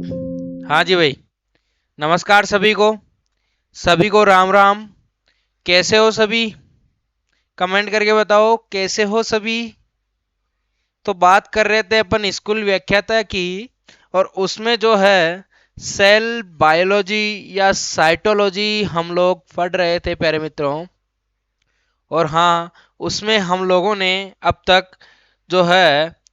हाँ जी भाई। नमस्कार सभी को राम राम। कैसे हो सभी? कमेंट करके बताओ कैसे हो सभी। तो बात कर रहे थे अपन स्कूल व्याख्याता की, और उसमें जो है सेल बायोलॉजी या साइटोलॉजी हम लोग पढ़ रहे थे प्यारे मित्रों। और हाँ, उसमें हम लोगों ने अब तक जो है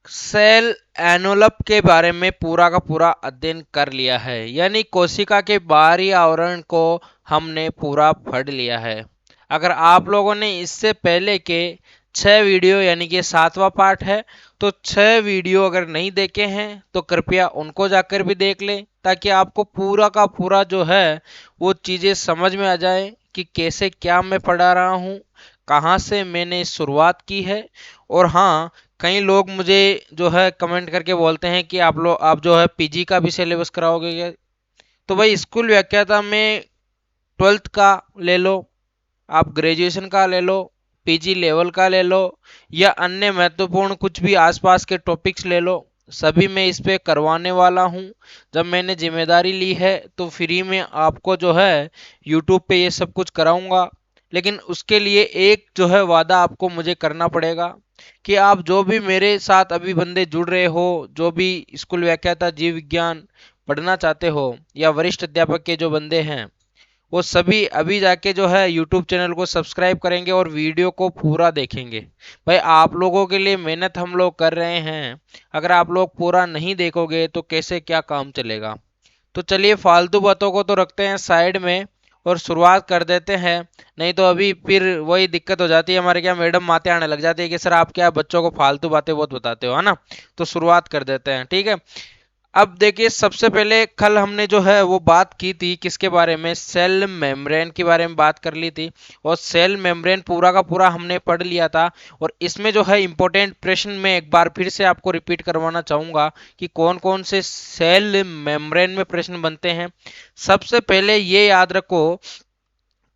सेल एनोलप के बारे में पूरा का पूरा अध्ययन कर लिया है, यानी कोशिका के बाहरी आवरण को हमने पूरा पढ़ लिया है। अगर आप लोगों ने इससे पहले के 6 वीडियो, यानी कि 7वां पार्ट है, तो 6 वीडियो अगर नहीं देखे हैं तो कृपया उनको जाकर भी देख लें, ताकि आपको पूरा का पूरा जो है वो चीज़ें समझ में आ जाए कि कैसे क्या मैं पढ़ा रहा हूँ, कहाँ से मैंने शुरुआत की है। और हाँ, कई लोग मुझे जो है कमेंट करके बोलते हैं कि आप जो है पीजी का भी सिलेबस कराओगे क्या? तो भाई, स्कूल व्याख्याता में 12th का ले लो, आप ग्रेजुएशन का ले लो, पीजी लेवल का ले लो, या अन्य महत्वपूर्ण कुछ भी आसपास के टॉपिक्स ले लो, सभी मैं इस पे करवाने वाला हूँ। जब मैंने जिम्मेदारी ली है तो फ्री में आपको जो है यूट्यूब पे ये सब कुछ कराऊंगा। लेकिन उसके लिए एक जो है वादा आपको मुझे करना पड़ेगा, कि आप जो भी मेरे साथ अभी बंदे जुड़ रहे हो, जो भी स्कूल व्याख्याता जीव विज्ञान पढ़ना चाहते हो, या वरिष्ठ अध्यापक के जो बंदे हैं, वो सभी अभी जाके जो है यूट्यूब चैनल को सब्सक्राइब करेंगे और वीडियो को पूरा देखेंगे। भाई, आप लोगों के लिए मेहनत हम लोग कर रहे हैं, अगर आप लोग पूरा नहीं देखोगे तो कैसे क्या काम चलेगा। तो चलिए, फालतू बातों को तो रखते हैं साइड में और शुरुआत कर देते हैं। नहीं तो अभी फिर वही दिक्कत हो जाती है, हमारे क्या मैडम माते आने लग जाती है कि सर आप क्या बच्चों को फालतू बातें बहुत बताते हो, है ना। तो शुरुआत कर देते हैं, ठीक है। अब देखिए, सबसे पहले कल हमने जो है वो बात की थी किसके बारे में, सेल मेम्ब्रेन के बारे में बात कर ली थी। और सेल मेम्ब्रेन पूरा का पूरा हमने पढ़ लिया था। और इसमें जो है इंपॉर्टेंट प्रश्न में एक बार फिर से आपको रिपीट करवाना चाहूंगा कि कौन कौन से सेल मेम्ब्रेन में प्रश्न बनते हैं। सबसे पहले ये याद रखो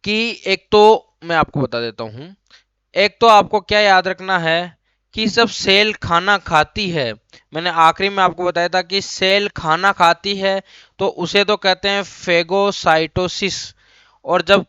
कि एक तो मैं आपको बता देता हूँ, एक तो आपको क्या याद रखना है कि जब सेल खाना खाती है, मैंने आखिरी में आपको बताया था कि सेल खाना खाती है तो उसे तो कहते हैं फेगोसाइटोसिस। और जब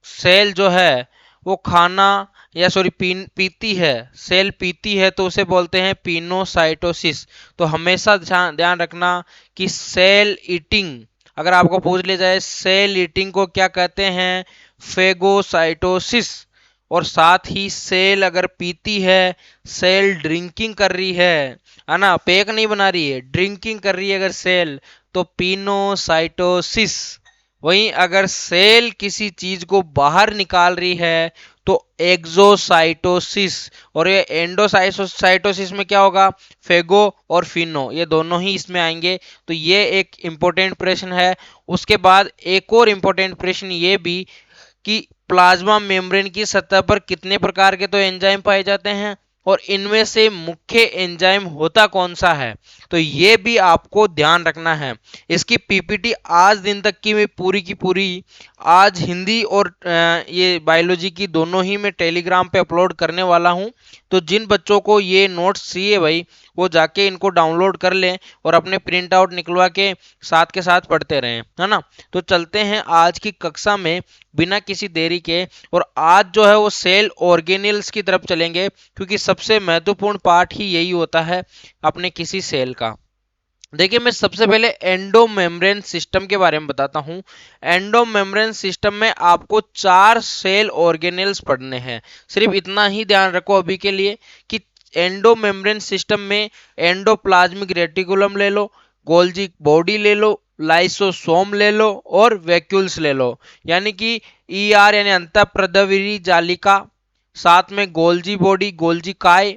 सेल जो है वो खाना, या सॉरी पीती है, सेल पीती है तो उसे बोलते हैं पिनोसाइटोसिस। तो हमेशा ध्यान ध्यान रखना कि सेल ईटिंग, अगर आपको पूछ लिया जाए सेल ईटिंग को क्या कहते हैं, फेगोसाइटोसिस। और साथ ही सेल अगर पीती है, सेल ड्रिंकिंग कर रही है ना, पेक नहीं बना रही है, ड्रिंकिंग कर रही है अगर सेल, तो पिनोसाइटोसिस। वहीं अगर सेल किसी चीज को बाहर निकाल रही है तो एक्सोसाइटोसिस। और ये एंडोसाइटोसिस में क्या होगा, फेगो और फिनो, ये दोनों ही इसमें आएंगे। तो ये एक इंपॉर्टेंट प्रश्न है। उसके बाद एक और इंपॉर्टेंट प्रश्न ये भी कि प्लाज्मा मेम्ब्रेन की सतह पर कितने प्रकार के तो एंजाइम पाए जाते हैं, और इनमें से मुख्य एंजाइम होता कौन सा है, तो ये भी आपको ध्यान रखना है। इसकी पीपीटी आज दिन तक की मैं पूरी की पूरी आज हिंदी और ये बायोलॉजी की दोनों ही मैं टेलीग्राम पे अपलोड करने वाला हूँ। तो जिन बच्चों को ये नोट्स चाहिए भाई, वो जाके इनको डाउनलोड कर लें और अपने प्रिंट आउट निकलवा के साथ पढ़ते रहें, है ना। तो चलते हैं आज की कक्षा में बिना किसी देरी के। और आज जो है वो सेल ऑर्गेनेल्स की तरफ चलेंगे, क्योंकि सबसे महत्वपूर्ण पार्ट ही यही होता है अपने किसी सेल का। देखिए, मैं सबसे पहले एंडोमेम्ब्रेन सिस्टम के बारे में बताता हूं। एंडोमेम्ब्रेन सिस्टम में आपको 4 सेल ऑर्गेनेल्स पढ़ने हैं। सिर्फ इतना ही ध्यान रखो अभी के लिए कि एंडोमेम्ब्रेन सिस्टम में एंडोप्लाज्मिक रेटिकुलम ले लो, गोल्जी बॉडी ले लो, लाइसोसोम ले लो और वैक्यूल्स ले लो। यानी कि ईआर यानी अंतःप्रद्रवी जालिका, साथ में गोल्जी बॉडी, गोल्जी काय,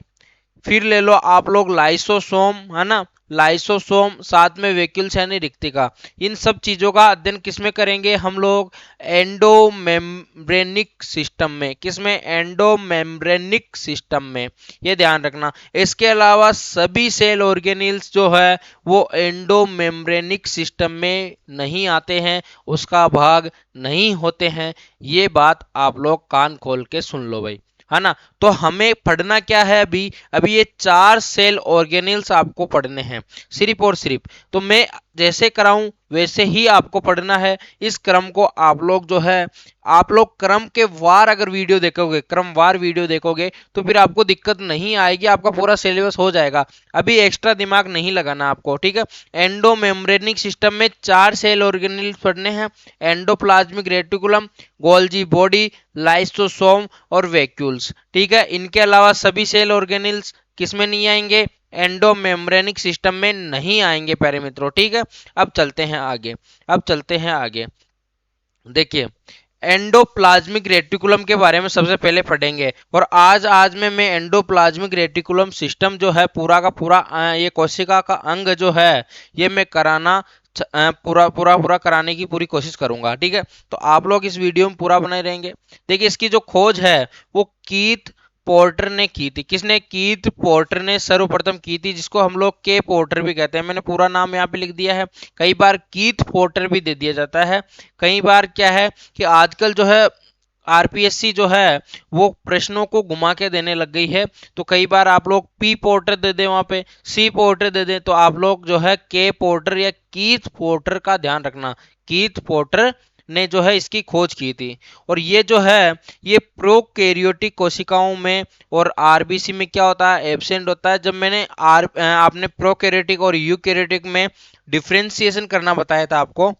फिर ले लो आप लोग लाइसोसोम, है ना, लाइसोसोम, साथ में वेक्यूल्स यानी रिक्तिका। इन सब चीजों का अध्ययन किसमें करेंगे हम लोग, एंडोमेम्ब्रेनिक सिस्टम में। किसमें, एंडोमेम्ब्रेनिक सिस्टम में, ये ध्यान रखना। इसके अलावा सभी सेल ऑर्गेनेल्स जो है वो एंडोमेम्ब्रेनिक सिस्टम में नहीं आते हैं, उसका भाग नहीं होते हैं। ये बात आप लोग कान खोल के सुन लो भाई। है ना। तो हमें पढ़ना क्या है अभी, अभी ये 4 सेल ऑर्गेनेल्स आपको पढ़ने हैं सिर्फ और सिर्फ। तो मैं जैसे कराऊं वैसे ही आपको पढ़ना है। इस क्रम को आप लोग जो है, आप लोग क्रम के वार अगर वीडियो देखोगे, क्रमवार वीडियो देखोगे, तो फिर आपको दिक्कत नहीं आएगी, आपका पूरा सिलेबस हो जाएगा। अभी एक्स्ट्रा दिमाग नहीं लगाना आपको, ठीक है। एंडोमेम्ब्रेनिक सिस्टम में 4 सेल ऑर्गेनेल्स पढ़ने हैं, endoplasmic reticulum, Golgi body, lysosome और वैक्यूल्स, ठीक है। इनके अलावा सभी सेल ऑर्गेनेल्स किसमें नहीं आएंगे, एंडोमेम्ब्रेनिक सिस्टम में नहीं आएंगे प्यारे मित्रों, ठीक है। अब चलते हैं आगे, अब चलते हैं आगे। देखिए एंडोप्लाज्मिक रेटिकुलम के बारे में सबसे पहले पढ़ेंगे, और आज में मैं एंडोप्लाज्मिक रेटिकुलम सिस्टम जो है पूरा का पूरा ये कोशिका का अंग जो है ये मैं कराना पूरा पूरा पूरा कराने की पूरी कोशिश करूंगा, ठीक है। तो आप लोग इस वीडियो में पूरा बने रहेंगे। देखिए इसकी जो खोज है वो कीथ पोर्टर ने की थी। किसने, कीथ पोर्टर ने सर्वप्रथम की थी, जिसको हम लोग के पोर्टर भी कहते हैं। मैंने पूरा नाम यहाँ पे लिख दिया है। कई बार कीथ पोर्टर भी दे दिया जाता है। कई बार क्या है कि आजकल जो है आरपीएससी जो है वो प्रश्नों को घुमा के देने लग गई है। तो कई बार आप लोग पी पोर्टर दे दें, वहां पे सी पोर्टर दे दें, तो आप लोग जो है के पोर्टर या कीथ पोर्टर का ध्यान रखना। कीथ पोर्टर ने जो है इसकी खोज की थी। और ये जो है ये प्रोकैरियोटिक कोशिकाओं में और आरबीसी में क्या होता है, एब्सेंट होता है। जब मैंने आपने प्रोकैरियोटिक और यूकैरियोटिक में डिफ्रेंसिएशन करना बताया था आपको,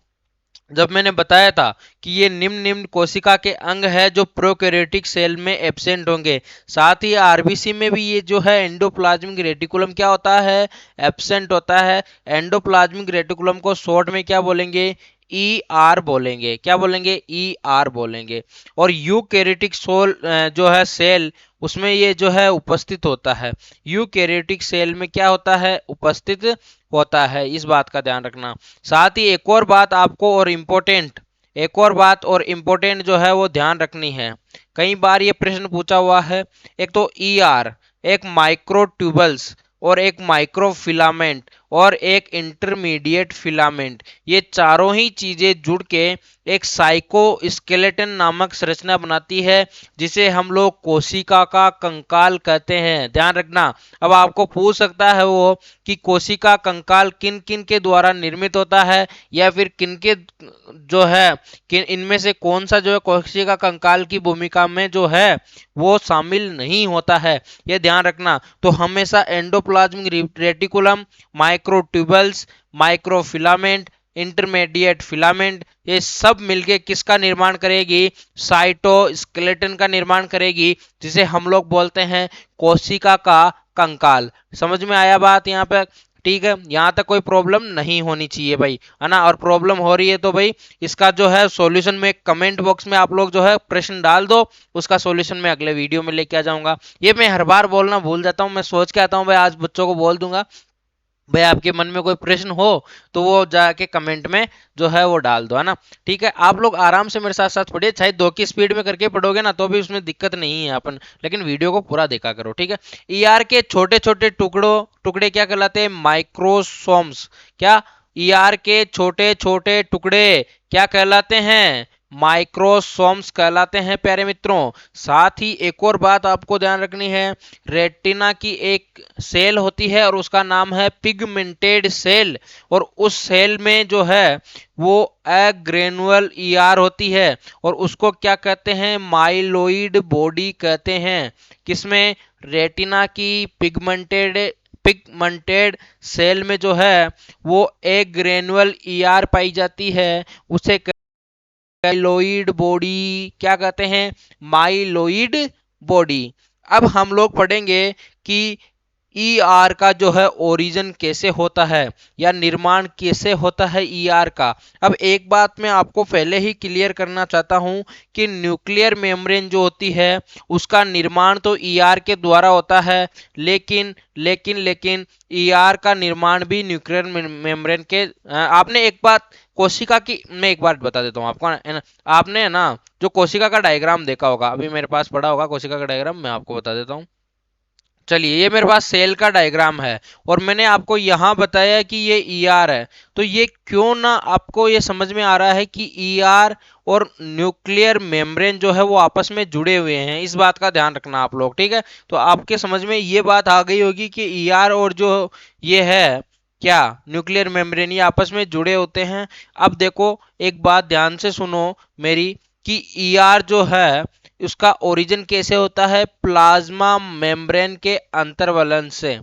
जब मैंने बताया था कि ये निम्न निम्न कोशिका के अंग है जो प्रोकैरियोटिक सेल में एब्सेंट होंगे, साथ ही आरबीसी में भी ये जो है एंडोप्लाज्मिक रेटिकुलम क्या होता है, एब्सेंट होता है। एंडोप्लाज्मिक रेटिकुलम को शॉर्ट में क्या बोलेंगे, ई आर बोलेंगे। क्या बोलेंगे, ई आर बोलेंगे। और यूकैरियोटिक सोल जो है सेल, उसमें ये जो है उपस्थित होता है। यूकैरियोटिक सेल में क्या होता है, उपस्थित होता है। इस बात का ध्यान रखना। साथ ही एक और बात आपको और इम्पोर्टेंट, एक और बात और इम्पोर्टेंट जो है वो ध्यान रखनी है। कई बार ये प्रश्न पूछा हुआ है। एक तो ई आर, एक माइक्रोट्यूबल्स और एक माइक्रोफिलामेंट और एक इंटरमीडिएट फिलामेंट, ये चारों ही चीजें जुड़ के एक साइकोस्केलेटन नामक संरचना बनाती है, जिसे हम लोग कोशिका का कंकाल कहते हैं। ध्यान रखना। अब आपको पूछ सकता है वो कि कोशिका कंकाल किन किन के द्वारा निर्मित होता है, या फिर किन के जो है किन इनमें से कौन सा जो है कोशिका कंकाल की भूमिका में जो है वो शामिल नहीं होता है, ये ध्यान रखना। तो हमेशा endoplasmic reticulum, microtubules, microfilament, intermediate filament, ये सब मिलके किसका निर्माण करेगी, साइटोस्केलेटन का निर्माण करेगी, जिसे हम लोग बोलते हैं कोशिका का कंकाल। समझ में आया बात यहाँ पे, ठीक है। यहाँ तक कोई प्रॉब्लम नहीं होनी चाहिए भाई, है ना। और प्रॉब्लम हो रही है तो भाई इसका जो है सॉल्यूशन में कमेंट बॉक्स में आप लोग जो है प्रश्न डाल दो, उसका सॉल्यूशन मैं अगले वीडियो में लेके आ जाऊंगा। ये मैं हर बार बोलना भूल जाता हूँ, मैं सोच के आता हूँ भाई आज बच्चों को बोल दूंगा। भाई आपके मन में कोई प्रश्न हो तो वो जाके कमेंट में जो है वो डाल दो, है ना। ठीक है, आप लोग आराम से मेरे साथ साथ पढ़िए, चाहे 2 की स्पीड में करके पढ़ोगे ना तो भी उसमें दिक्कत नहीं है अपन, लेकिन वीडियो को पूरा देखा करो, ठीक है। ईआर के छोटे छोटे टुकड़े क्या कहलाते हैं, माइक्रोसोम्स। क्या, ईआर के छोटे छोटे टुकड़े क्या कहलाते हैं, माइक्रोसोम्स कहलाते हैं प्यारे मित्रों। साथ ही एक और बात आपको ध्यान रखनी है, रेटिना की एक सेल होती है और उसका नाम है पिगमेंटेड सेल, और उस सेल में जो है वो एग्रेनुअल ईआर होती है, और उसको क्या कहते हैं, माइलोइड बॉडी कहते हैं। किसमें, रेटिना की पिगमेंटेड सेल में जो है वो एग्रेनुअल ईआर पाई जाती है, उसे माइलोइड बॉडी क्या कहते हैं, माइलोइड बॉडी। अब हम लोग पढ़ेंगे कि ईआर का जो है ओरिजिन कैसे होता है या निर्माण कैसे होता है ईआर का। अब एक बात मैं आपको पहले ही क्लियर करना चाहता हूं कि न्यूक्लियर मेम्ब्रेन जो होती है उसका निर्माण तो ईआर के द्वारा होता है, लेकिन लेकिन लेकिन ईआर का निर्माण भी न्यूक्लियर मेम्ब्रेन के आपने एक बात कोशिका की, मैं एक बात बता देता हूँ आपको, है ना। आपने है ना जो कोशिका का डायग्राम देखा होगा, अभी मेरे पास पड़ा होगा कोशिका का डायग्राम, मैं आपको बता देता हूँ। चलिए, ये मेरे पास सेल का डायग्राम है और मैंने आपको यहाँ बताया कि ये ईआर है, तो ये क्यों ना आपको ये समझ में आ रहा है कि ईआर और न्यूक्लियर मेम्ब्रेन जो है वो आपस में जुड़े हुए हैं। इस बात का ध्यान रखना आप लोग, ठीक है। तो आपके समझ में ये बात आ गई होगी कि ईआर और जो ये है क्या न्यूक्लियर मेम्ब्रेन ये आपस में जुड़े होते हैं। अब देखो, एक बात ध्यान से सुनो मेरी, कि ईआर जो है उसका ओरिजिन कैसे होता है, प्लाज्मा मेम्ब्रेन के अंतर्वलन से।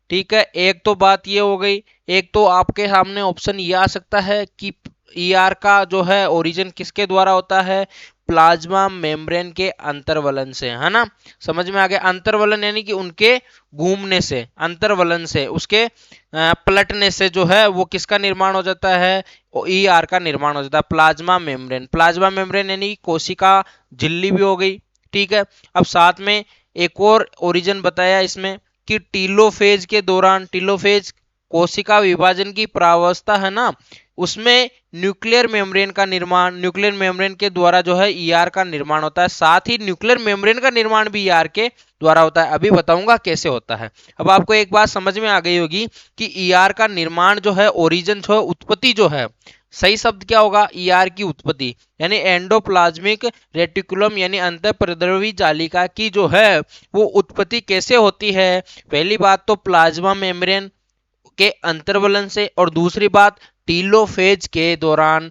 ठीक है, एक तो बात ये हो गई। एक तो आपके सामने ऑप्शन ये आ सकता है कि ईआर का जो है ओरिजिन किसके द्वारा होता है, प्लाज्मा मेम्ब्रेन के अंतर्वलन से, है ना। समझ में आ गया, अंतर्वलन यानी कि उनके घूमने से, अंतर्वलन से, उसके पलटने से जो है वो किसका निर्माण हो जाता है, ईआर का निर्माण हो जाता है, प्लाज्मा मेम्ब्रेन। प्लाज्मा मेम्ब्रेन यानी कोशिका झिल्ली भी हो गई। ठीक है, अब साथ में एक और ओरिजिन बताया इसमें कि टीलोफेज के दौरान, टीलोफेज कोशिका विभाजन की प्रावस्था है ना, उसमें न्यूक्लियर मेम्ब्रेन का निर्माण, न्यूक्लियर मेम्ब्रेन के द्वारा जो है ईआर का निर्माण होता है। साथ ही न्यूक्लियर मेम्ब्रेन का निर्माण भी ईआर के द्वारा होता है। अभी बताऊंगा कैसे होता है। अब आपको एक बात समझ में आ गई होगी कि ईआर का निर्माण जो है, ओरिजिन जो है, उत्पत्ति जो है, सही शब्द क्या होगा, ईआर की उत्पत्ति, यानी एंडोप्लाज्मिक रेटिकुलम यानी अंतःप्रद्रवी जालिका की जो है वो उत्पत्ति कैसे होती है। पहली बात तो प्लाज्मा मेम्ब्रेन के अंतर्वलन से, और दूसरी बात टीलोफेज के दौरान।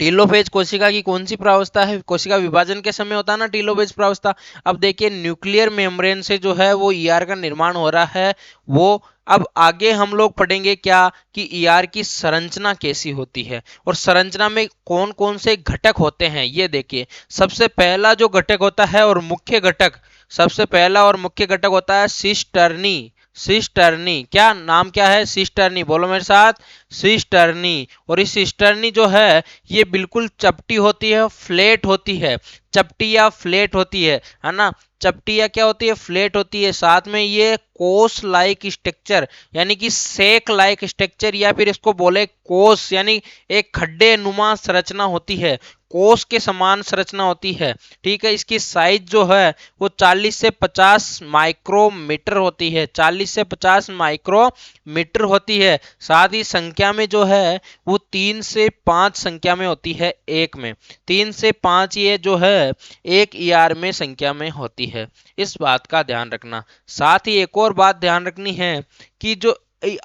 टीलोफेज कोशिका की कौन सी प्रावस्था है, कोशिका विभाजन के समय होता है ना टीलोफेज प्रावस्था। अब देखिए, न्यूक्लियर मेम्ब्रेन से जो है वो ईआर का निर्माण हो रहा है वो। अब आगे हम लोग पढ़ेंगे क्या कि ईआर की संरचना कैसी होती है और संरचना में कौन कौन से घटक होते हैं। ये देखिए, सबसे पहला जो घटक होता है और मुख्य घटक, सबसे पहला और मुख्य घटक होता है सिस्टर्नी। सिस्टर्नी, क्या नाम क्या है, सिस्टर्नी, बोलो मेरे साथ, सिस्टर्नी। और इस सिस्टर्नी जो है ये बिल्कुल चपटी होती है, फ्लैट होती है, चपटी या फ्लैट होती है ना। चपटी या क्या होती है, फ्लैट होती है। साथ में ये कोस लाइक स्ट्रक्चर यानी कि सेक लाइक स्ट्रक्चर, या फिर इसको बोले कोस यानी एक खड्डे नुमा संरचना होती है, कोस के समान संरचना होती है। ठीक है, इसकी साइज जो है वो 40 से 50 माइक्रोमीटर होती है, 40 से 50 माइक्रोमीटर होती है। साथ ही संख्या में जो है वो 3 से 5 संख्या में होती है, एक में 3 से 5 ये जो है एक ईआर में संख्या में होती है। इस बात का ध्यान रखना। साथ ही एक और बात ध्यान रखनी है कि जो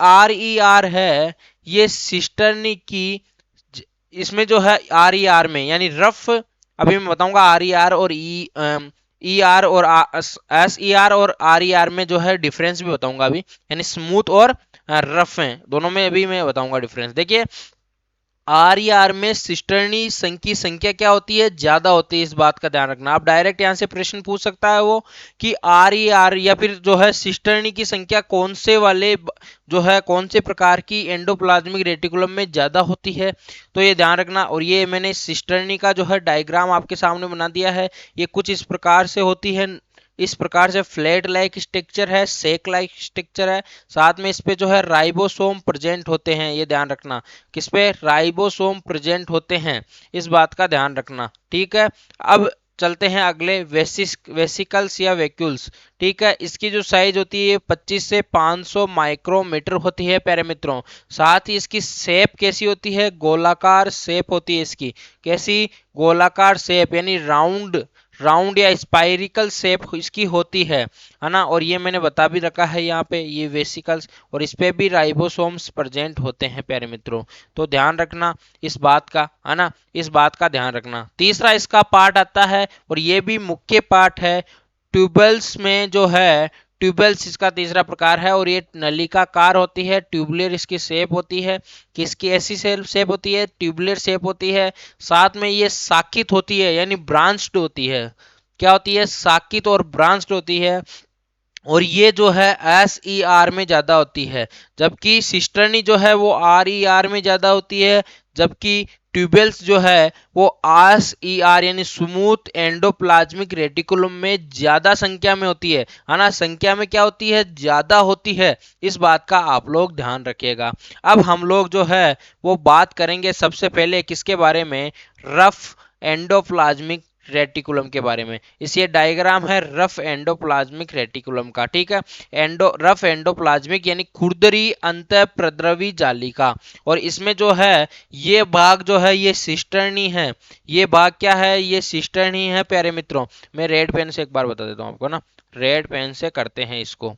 आर ई आर है ये सिस्टर्नी की, इसमें जो है आर ई आर में यानी रफ, अभी मैं बताऊंगा आर ई आर और ई आर और एस ई आर और आर ई आर में जो है डिफरेंस भी बताऊंगा अभी, यानी स्मूथ और रफ है दोनों में, अभी मैं बताऊंगा डिफरेंस। देखिए, आर ई आर में सिस्टर्नी की संख्या क्या होती है, ज्यादा होती है। इस बात का ध्यान रखना। आप डायरेक्ट यहां से प्रश्न पूछ सकता है वो कि आर ई आर या फिर जो है सिस्टर्नी की संख्या कौन से वाले जो है, कौन से प्रकार की एंडोप्लाज्मिक रेटिकुलम में ज्यादा होती है, तो ये ध्यान रखना। और ये मैंने सिस्टर्नी का जो है डायग्राम आपके सामने बना दिया है। ये कुछ इस प्रकार से होती है, इस प्रकार से फ्लैट लाइक स्ट्रक्चर है, सेक लाइक स्ट्रक्चर है। साथ में इस पे जो है राइबोसोम प्रेजेंट होते हैं, ये ध्यान रखना। किस पे, राइबोसोम प्रेजेंट होते हैं, इस बात का ध्यान रखना। ठीक है, अब चलते हैं अगले, वेसिकल्स या वैक्यूल्स। ठीक है, इसकी जो साइज होती है 25 से 500 माइक्रोमीटर होती है प्यारे मित्रों। साथ ही इसकी शेप कैसी होती है, गोलाकार शेप होती है इसकी। कैसी, गोलाकार शेप यानी राउंड, राउंड या स्पाइरिकल शेप इसकी होती है ना। और ये मैंने बता भी रखा है यहाँ पे, ये वेसिकल्स, और इस पे भी राइबोसोम्स प्रेजेंट होते हैं प्यारे मित्रों। तो ध्यान रखना इस बात का, है ना, इस बात का ध्यान रखना। तीसरा इसका पार्ट आता है और ये भी मुख्य पार्ट है, ट्यूबल्स में जो है, ट्यूबल्स इसका तीसरा प्रकार है। और ये नलिकाकार होती है, ट्यूबुलर इसकी शेप होती है। किसकी ऐसी शेप होती है, ट्यूबुलर शेप होती है। साथ में ये साकित होती है यानी ब्रांच्ड होती है। क्या होती है, साकित और ब्रांच्ड होती है। और ये जो है एस ई आर में ज्यादा होती है, जबकि सिस्टर्नी जो है वो आर ई आर में ज्यादा होती है। जबकि ट्यूबेल्स जो है वो एस ई आर यानी स्मूथ एंडोप्लाज्मिक रेटिकुलम में ज्यादा संख्या में होती है ना। संख्या में क्या होती है, ज्यादा होती है। इस बात का आप लोग ध्यान रखिएगा। अब हम लोग जो है वो बात करेंगे सबसे पहले किसके बारे में, रफ एंडोप्लाज्मिक रेटिकुलम के बारे में। इसे डायग्राम है रफ एंडोप्लाज्मिक रेटिकुलम का, ठीक है। रफ एंडोप्लाज्मिक यानी खुरदरी अंतःप्रद्रवी जालिका, और इसमें जो है ये भाग जो है ये सिस्टर्नी है। ये भाग क्या है, ये सिस्टर्नी है प्यारे मित्रों। मैं रेड पेन से एक बार बता देता हूं आपको ना, रेड पेन से करते हैं इसको।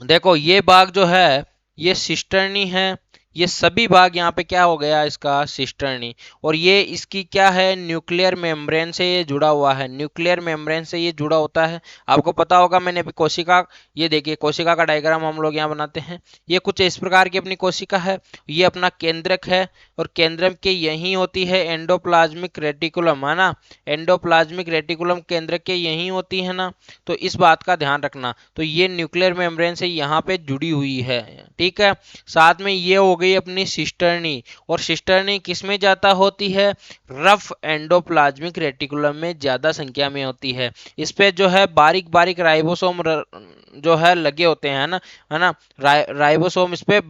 देखो ये भाग जो है ये सिस्टर्नी है, ये सभी भाग यहाँ पे क्या हो गया इसका सिस्टर्नी, और ये इसकी क्या है न्यूक्लियर मेम्ब्रेन से ये जुड़ा हुआ है, न्यूक्लियर मेम्ब्रेन से ये जुड़ा होता है। आपको पता होगा मैंने अभी कोशिका, ये देखिए कोशिका का डायग्राम हम लोग यहाँ बनाते हैं। ये कुछ इस प्रकार की अपनी कोशिका है, ये अपना केंद्रक है, और केंद्रक के यहीं होती है एंडोप्लाज्मिक रेटिकुलम, है ना। एंडोप्लाज्मिक रेटिकुलम केंद्रक के यहीं होती है ना, तो इस बात का ध्यान रखना। तो ये न्यूक्लियर मेम्ब्रेन से यहाँ पे जुड़ी हुई है, ठीक है। साथ में ये हो गई अपनी सिस्टर्नी, और सिस्टर्नी किस में ज्यादा होती है, रफ एंडोप्लाज्मिक रेटिकुलम में ज्यादा संख्या में होती है। इस पे जो है बारीक बारीक राइबोसोम जो है लगे होते हैं, है ना, राइबोसोम इस पे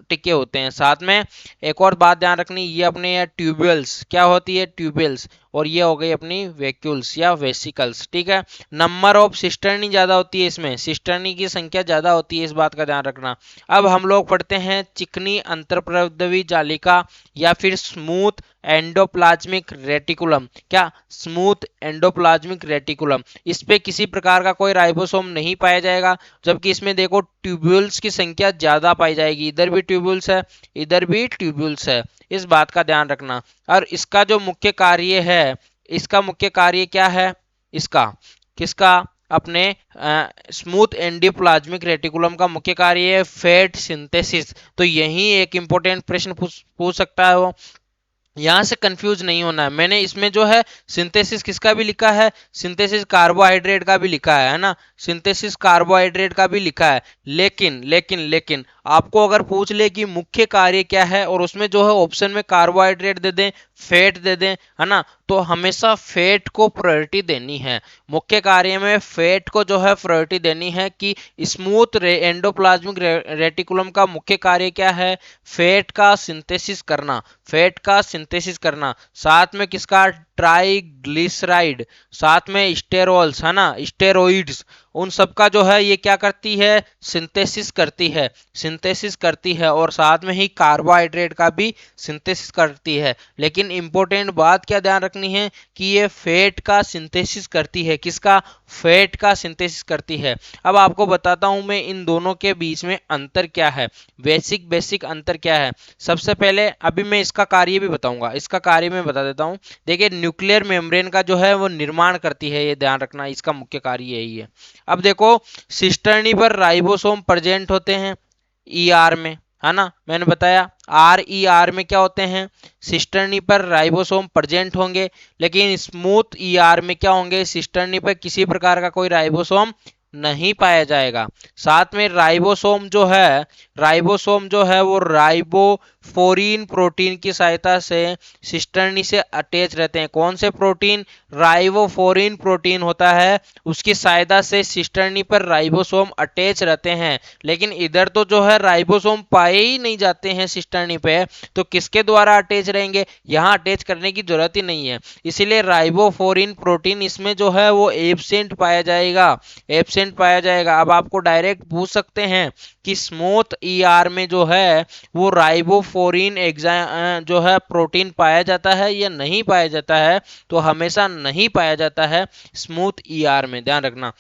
टिके होते हैं। साथ में एक और बात ध्यान रखनी, ये अपने ट्यूब्यूल्स क्या होती है, ट्यूब्यूल्स, और ये हो गई अपनी वैक्यूल्स या वेसिकल्स, ठीक है। नंबर ऑफ सिस्टर्नी ज्यादा होती है, इसमें सिस्टर्नी की संख्या ज्यादा होती है, इस बात का ध्यान रखना। अब हम लोग पढ़ते हैं चिकनी अंतःप्रद्रवी जालिका या फिर स्मूथ एंडोप्लाज्मिक रेटिकुलम। क्या, स्मूथ एंडोप्लाज्मिक रेटिकुलम, इस पे किसी प्रकार का कोई राइबोसोम नहीं पाया जाएगा, जबकि इसमें देखो ट्यूब्यूल्स की संख्या ज्यादा पाई जाएगी, इधर भी ट्यूब्यूल्स है, इधर भी ट्यूब्यूल्स है, इस बात का ध्यान रखना। और इसका जो मुख्य कार्य है, इसका मुख्य कार्य क्या है, इसका किसका, अपने स्मूथ एंडोप्लाज्मिक रेटिकुलम का मुख्य कार्य है फैट सिंथेसिस। तो यही एक इंपॉर्टेंट प्रश्न पूछ सकता है वो, यहां से कंफ्यूज नहीं होना है। मैंने इसमें जो है सिंथेसिस किसका भी लिखा है, सिंथेसिस कार्बोहाइड्रेट का भी लिखा है ना, सिंथेसिस कार्बोहाइड्रेट का भी लिखा है। लेकिन लेकिन लेकिन आपको अगर पूछ ले कि मुख्य कार्य क्या है, और उसमें जो है ऑप्शन में कार्बोहाइड्रेट दे दें, फैट दे दें, है ना, तो हमेशा फैट को प्रायोरिटी देनी है। मुख्य कार्य में फैट को जो है प्रायोरिटी देनी है कि स्मूथ एंडोप्लाज्मिक रेटिकुलम का मुख्य कार्य क्या है, फैट का सिंथेसिस करना, फैट का सिंथेसिस करना। साथ में किसका, ट्राइग्लिसराइड, साथ में स्टेरॉल्स, है ना, स्टेरॉइड्स, उन सब का जो है ये क्या करती है, सिंथेसिस करती है, सिंथेसिस करती है, और साथ में ही कार्बोहाइड्रेट का भी सिंथेसिस करती है। लेकिन इंपॉर्टेंट बात क्या ध्यान रखनी है कि ये फैट का सिंथेसिस करती है, किसका, फैट का सिंथेसिस करती है। अब आपको बताता हूं मैं इन दोनों के बीच में अंतर क्या है, बेसिक बेसिक अंतर क्या है। सबसे पहले अभी मैं इसका कार्य भी बताऊंगा, इसका कार्य मैं बता देता हूं। देखिए न्यूक्लियर मेम्ब्रेन का जो है वो निर्माण करती है, ये ध्यान रखना, इसका मुख्य कार्य यही है। अब देखो सिस्टर्नी पर राइबोसोम प्रेजेंट होते हैं ईआर में, है ना, मैंने बताया आर में क्या होते हैं, सिस्टर्नी पर राइबोसोम प्रेजेंट होंगे, लेकिन स्मूथ ईआर में क्या होंगे, सिस्टर्नी पर किसी प्रकार का कोई राइबोसोम नहीं पाया जाएगा। साथ में राइबोसोम जो है, राइबोसोम जो है वो राइबोफोरीन प्रोटीन की सहायता से सिस्टर्नी से अटैच रहते हैं। कौन से प्रोटीन, राइबोफोरीन प्रोटीन होता है, उसकी सहायता से सिस्टर्नी पर राइबोसोम अटैच रहते हैं। लेकिन इधर तो जो है राइबोसोम पाए ही नहीं जाते हैं सिस्टर्नी पे, तो किसके द्वारा अटैच रहेंगे, यहाँ अटैच करने की जरूरत ही नहीं है, इसीलिए राइबोफोरीन प्रोटीन इसमें जो है वो एब्सेंट पाया जाएगा, एब्सेंट पाया जाएगा। अब आपको डायरेक्ट पूछ सकते हैं कि स्मूथ ईआर में जो है वो राइबोफोरीन जो है प्रोटीन पाया जाता है या नहीं पाया जाता है, तो हमेशा नहीं पाया जाता है स्मूथ ईआर में, ध्यान रखना।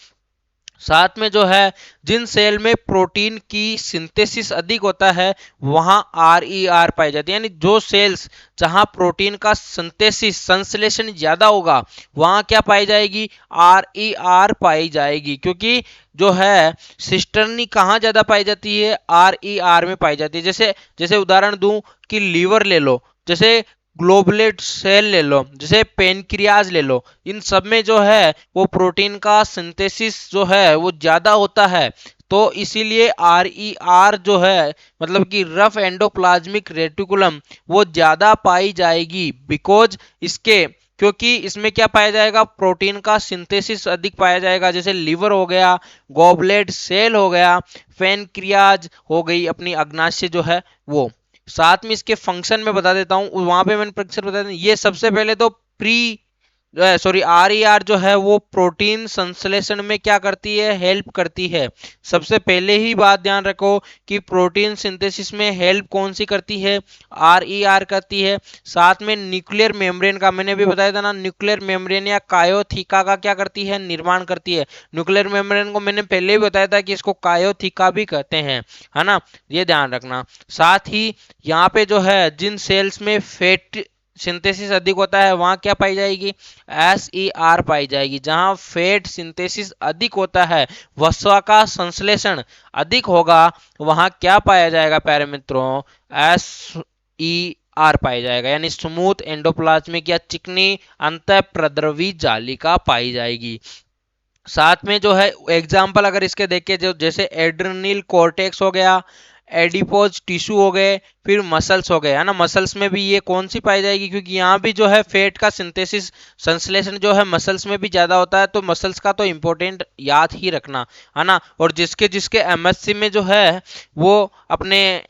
साथ में जो है जिन सेल में प्रोटीन की सिंथेसिस अधिक होता है वहां आर पाई जाती है, यानी जो सेल्स जहां प्रोटीन का सिंथेसिस संश्लेषण ज्यादा होगा वहां क्या पाई जाएगी, आर पाई जाएगी। क्योंकि जो है सिस्टर्नी कहाँ ज्यादा पाई जाती है, आर में पाई जाती है। जैसे जैसे उदाहरण दूं कि लीवर ले लो, जैसे ग्लोबुलेट सेल ले लो, जैसे पेनक्रियाज ले लो, इन सब में जो है वो प्रोटीन का सिंथेसिस जो है वो ज्यादा होता है। तो इसीलिए आर जो है मतलब कि रफ एंडोप्लाज्मिक रेटिकुलम वो ज्यादा पाई जाएगी, बिकॉज इसके, क्योंकि इसमें क्या पाया जाएगा, प्रोटीन का सिंथेसिस अधिक पाया जाएगा। जैसे लीवर हो गया, गॉबलेट सेल हो गया, पेनक्रियाज हो गई अपनी अग्नाशय जो है वो। साथ में इसके फंक्शन में बता देता हूं, वहां पे मैंने प्रोसेसर बता दिया। ये सबसे पहले तो प्री सॉरी RER जो है वो प्रोटीन संश्लेषण में क्या करती है, हेल्प करती है। सबसे पहले ही बात ध्यान रखो कि प्रोटीन सिंथेसिस में हेल्प कौन सी करती है, RER करती है। साथ में न्यूक्लियर मेम्ब्रेन का मैंने भी बताया था ना, न्यूक्लियर मेम्ब्रेन या कायोथीका का क्या करती है, निर्माण करती है। न्यूक्लियर मेम्ब्रेन को मैंने पहले ही बताया था कि इसको कायोथीका भी कहते हैं, है ना, ये ध्यान रखना। साथ ही यहाँ पे जो है जिन सेल्स में फैट सिंथेसिस अधिक होता है वहां क्या पाई जाएगी, SER पाई जाएगी। जहां फैट सिंथेसिस अधिक होता है, वसा का संश्लेषण अधिक होगा, वहां क्या पाया जाएगा प्यारे मित्रों, SER पाई जाएगा, यानी स्मूथ एंडोप्लाज्मिक या चिकनी अंतःप्रद्रवी जालिका पाई जाएगी। साथ में जो है एग्जाम्पल अगर इसके देखें, जो जैसे एड्रेनल कॉर्टेक्स हो गया, एडिपोज टिश्यू हो गए, फिर मसल्स हो गए, है ना। मसल्स में भी ये कौन सी पाई जाएगी, क्योंकि यहाँ भी जो है फैट का सिंथेसिस संश्लेषण जो है मसल्स में भी ज्यादा होता है, तो मसल्स का तो इंपॉर्टेंट याद ही रखना, है ना। और जिसके जिसके MSc में जो है वो अपने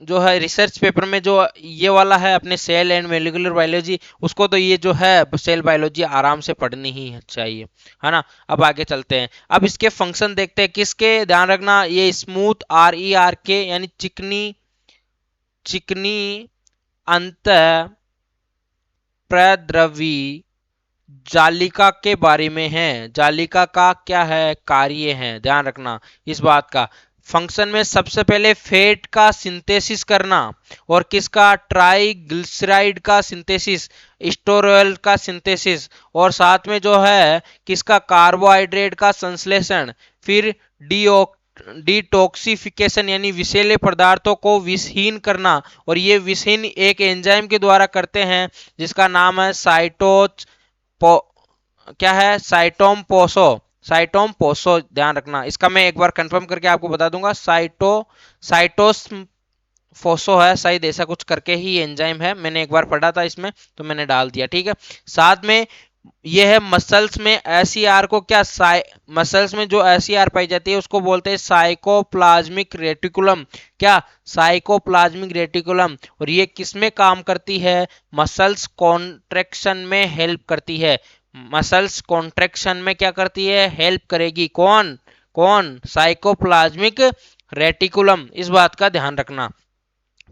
जो है रिसर्च पेपर में जो ये वाला है अपने सेल एंड मोलिकुलर बायोलॉजी, उसको तो ये जो है सेल बायोलॉजी आराम से पढ़नी ही चाहिए, है ना। अब आगे चलते हैं, अब इसके फंक्शन देखते हैं। किसके ध्यान रखना, ये स्मूथ RER के, यानी चिकनी चिकनी अंत प्रद्रवी जालिका के बारे में है। जालिका का क्या है, कार्य है, ध्यान रखना इस बात का। फंक्शन में सबसे पहले फैट का सिंथेसिस करना, और किसका, ट्राइग्लिसराइड का सिंथेसिस, स्टोरॉयल का सिंथेसिस, और साथ में जो है किसका, कार्बोहाइड्रेट का संश्लेषण, फिर डिटॉक्सिफिकेशन यानी विषैले पदार्थों को विषहीन करना, और ये विषहीन एक एंजाइम के द्वारा करते हैं जिसका नाम है क्या है, साइटोम पोसो, ध्यान रखना इसका। मैं एक बार कंफर्म करके आपको बता दूंगा, साइटोस फोसो है शायद, ऐसा कुछ करके ही एंजाइम है, मैंने एक बार पढ़ा था इसमें तो मैंने डाल दिया, ठीक है। साथ में यह है मसल्स में SER को क्या, मसल्स में जो SER पाई जाती है उसको बोलते हैं साइकोप्लाज्मिक रेटिकुलम, क्या, साइकोप्लाज्मिक रेटिकुलम। और ये किस में काम करती है, मसल्स कॉन्ट्रेक्शन में हेल्प करती है। मसल्स कॉन्ट्रेक्शन में क्या करती है, हेल्प करेगी, कौन कौन, साइकोप्लाज्मिक रेटिकुलम, इस बात का ध्यान रखना।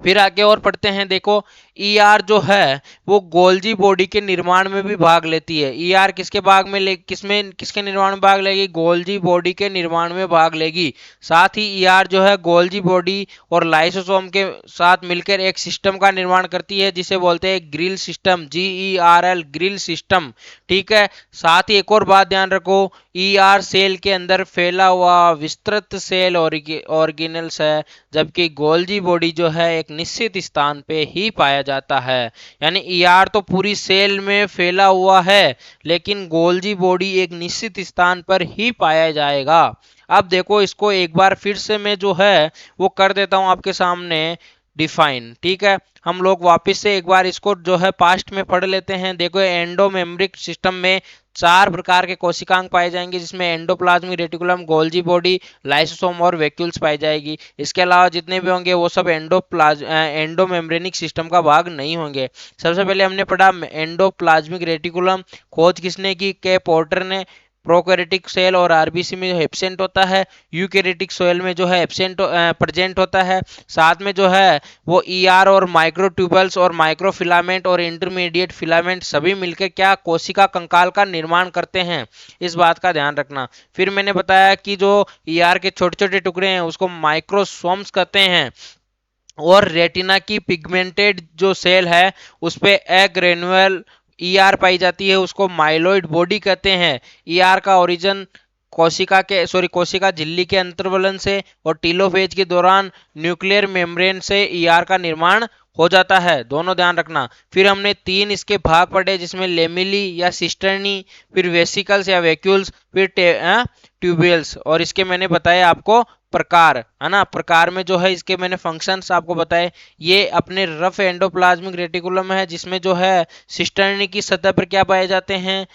फिर आगे और पढ़ते हैं, देखो ER जो है वो गोल्जी बॉडी के निर्माण में भी भाग लेती है। ER किसके भाग में किसके निर्माण में भाग लेगी, गोल्जी बॉडी के निर्माण में भाग लेगी। साथ ही ER जो है गोल्जी बॉडी और लाइसोसोम के साथ मिलकर एक सिस्टम का निर्माण करती है जिसे बोलते हैं grill system, GERL, grill system, ठीक है। साथ ही एक और बात ध्यान रखो, ER सेल के अंदर फैला हुआ विस्तृत सेल ऑर्गेनल्स है, जबकि गोल्जी बॉडी जो है एक निश्चित स्थान पे ही पाया जाता है। यानी ER तो पूरी सेल में फैला हुआ है, लेकिन गोल्जी बॉडी एक निश्चित स्थान पर ही पाया जाएगा। अब देखो इसको एक बार फिर से मैं जो है वो कर देता हूं आपके सामने डिफाइन, ठीक है। हम लोग वापस से एक बार इसको जो है पास्ट में पढ़ लेते हैं। देखो एंडोमेम्ब्रिक सिस्टम में 4 प्रकार के कोशिकांग पाए जाएंगे, जिसमें endoplasmic reticulum, Golgi body, lysosome और वैक्यूल्स पाए जाएगी। इसके अलावा जितने भी होंगे वो सब एंडोमेम्ब्रेनिक सिस्टम का भाग नहीं होंगे। सबसे पहले हमने पढ़ा एंडोप्लाज्मिक रेटिकुलम, खोज किसने की, के पोर्टर ने। प्रोकैरियोटिक सेल और RBC में जो एब्सेंट होता है, यूकैरियोटिक सेल में जो है एब्सेंट प्रेजेंट होता है। साथ में जो है वो ER और माइक्रोट्यूबल्स और माइक्रोफिलामेंट और इंटरमीडिएट फिलामेंट सभी मिलकर क्या, कोशिका कंकाल का निर्माण करते हैं, इस बात का ध्यान रखना। फिर मैंने बताया कि जो ER के छोटे छोटे टुकड़े हैं उसको माइक्रोसोम्स कहते हैं, और रेटिना की पिगमेंटेड जो सेल है उस पे ग्रेनुअल ER पाई जाती है, उसको माइलोइड बॉडी कहते हैं। ER का ओरिजिन कोशिका झिल्ली के अंतर्वलन से और टीलोफेज के दौरान न्यूक्लियर मेम्ब्रेन से ER का निर्माण हो जाता है, दोनों ध्यान रखना। फिर हमने 3 इसके भाग पढ़े, जिसमें लेमिली या सिस्टर्नी, फिर वेसिकल्स या वैक्यूल्स, फिर ट्यूब्यूल्स, और इसके मैंने बताया आपको प्रकार, है ना। प्रकार में जो है इसके मैंने फंक्शंस आपको बताए। ये अपने रफ एंडोप्लाज्मिक रेटिकुलम है, जिसमें जो है सिस्टर्नी की सतह पर क्या पाए जाते हैं,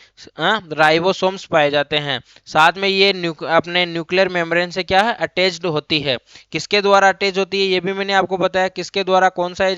राइबोसोम्स पाए जाते हैं। साथ में ये अपने न्यूक्लियर मेम्ब्रेन से क्या है, अटैच्ड होती है। किसके द्वारा अटैच होती है ये भी मैंने आपको बताया, किसके द्वारा, कौन सा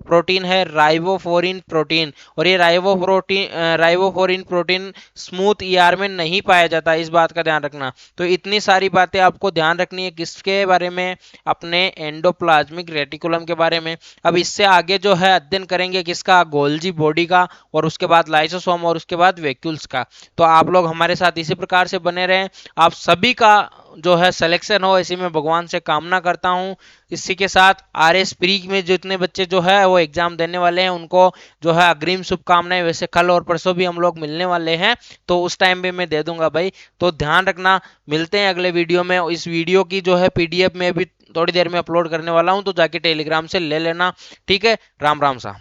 प्रोटीन है राइबोफ्लोरिन प्रोटीन, और ये राइबोफ्लोरिन प्रोटीन स्मूथ ईआर में नहीं पाया जाता, इस बात का ध्यान रखना। तो इतनी सारी बातें आपको ध्यान रखनी है किसके बारे में, अपने एंडोप्लाज्मिक रेटिकुलम के बारे में। अब इससे आगे जो है अध्ययन करेंगे किसका, गोल्जी बॉडी का, और उसके बाद लाइसोसोम, और उसके बाद वैक्यूल्स का। तो आप लोग हमारे साथ इसी प्रकार से बने रहें। आप सभी का जो है सिलेक्शन हो, इसी में भगवान से कामना करता हूं। इसी के साथ आरएस प्री में जितने बच्चे जो है वो एग्जाम देने वाले हैं उनको जो है अग्रिम शुभकामनाएं। वैसे कल और परसों भी हम लोग मिलने वाले हैं, तो उस टाइम भी मैं दे दूंगा भाई, तो ध्यान रखना। मिलते हैं अगले वीडियो में। इस वीडियो की जो है पीडीएफ में भी थोड़ी देर में अपलोड करने वाला हूं, तो जाके टेलीग्राम से ले लेना। ठीक है, राम राम सा।